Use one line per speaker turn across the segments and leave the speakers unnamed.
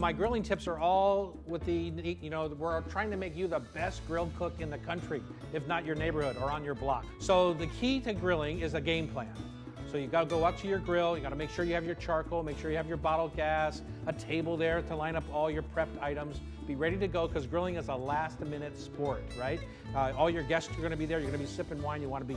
My grilling tips are all with we're trying to make you the best grilled cook in the country, if not your neighborhood or on your block. So the key to grilling is a game plan. So you gotta go up to your grill, you gotta make sure you have your charcoal, make sure you have your bottled gas, a table there to line up all your prepped items. Be ready to go, because grilling is a last-minute sport, right? All your guests are gonna be there, you're gonna be sipping wine, you wanna be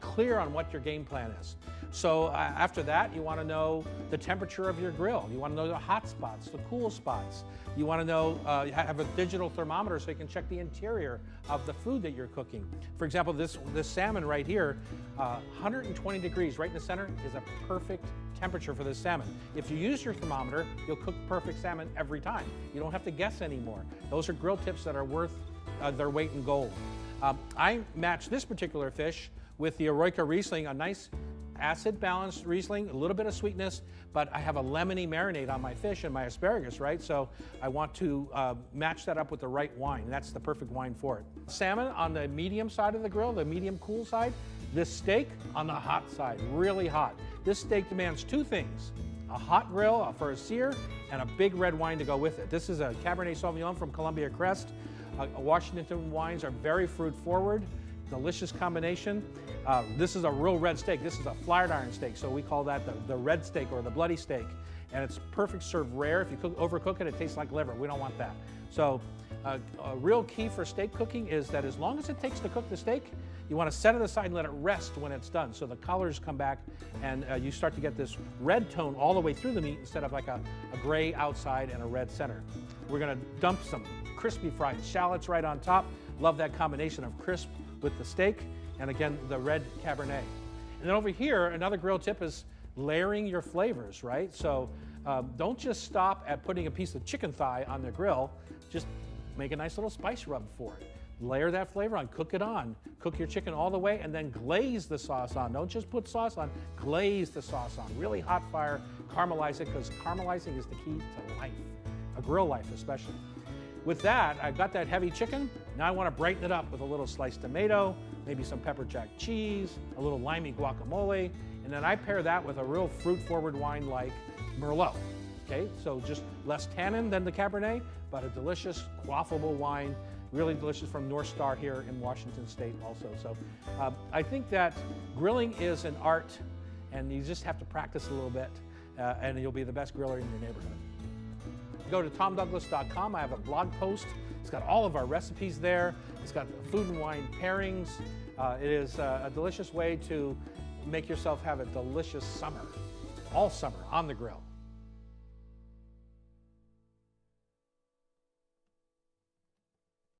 clear on what your game plan is. So after that, you want to know the temperature of your grill. You want to know the hot spots, the cool spots. You want to know, have a digital thermometer so you can check the interior of the food that you're cooking. For example, this salmon right here, 120 degrees right in the center is a perfect temperature for this salmon. If you use your thermometer, you'll cook perfect salmon every time. You don't have to guess anymore. Those are grill tips that are worth their weight in gold. I match this particular fish with the Eroica Riesling, a nice acid-balanced Riesling, a little bit of sweetness, but I have a lemony marinade on my fish and my asparagus, right? So I want to match that up with the right wine. That's the perfect wine for it. Salmon on the medium side of the grill, the medium cool side. This steak on the hot side, really hot. This steak demands two things: a hot grill for a sear and a big red wine to go with it. This is a Cabernet Sauvignon from Columbia Crest. Washington wines are very fruit-forward. Delicious combination. This is a real red steak. This is a flat iron steak, so we call that the red steak or the bloody steak. And it's perfect served rare. If you overcook it, it tastes like liver. We don't want that. So a real key for steak cooking is that as long as it takes to cook the steak, you want to set it aside and let it rest when it's done, so the colors come back and you start to get this red tone all the way through the meat instead of like a gray outside and a red center. We're going to dump some crispy fried shallots right on top. Love that combination of crisp with the steak, and again, the red Cabernet. And then over here, another grill tip is layering your flavors, right? So don't just stop at putting a piece of chicken thigh on the grill, just make a nice little spice rub for it. Layer that flavor on, cook it on. Cook your chicken all the way and then glaze the sauce on. Don't just put sauce on, glaze the sauce on. Really hot fire, caramelize it, because caramelizing is the key to life, a grill life especially. With that, I've got that heavy chicken. Now I want to brighten it up with a little sliced tomato, maybe some pepper jack cheese, a little limey guacamole, and then I pair that with a real fruit-forward wine like Merlot. Okay, so just less tannin than the Cabernet, but a delicious, quaffable wine, really delicious, from North Star here in Washington State also. So I think that grilling is an art, and you just have to practice a little bit, and you'll be the best griller in your neighborhood. Go to tomdouglas.com. I have a blog post. It's got all of our recipes there. It's got food and wine pairings. It is a delicious way to make yourself have a delicious summer, all summer on the grill.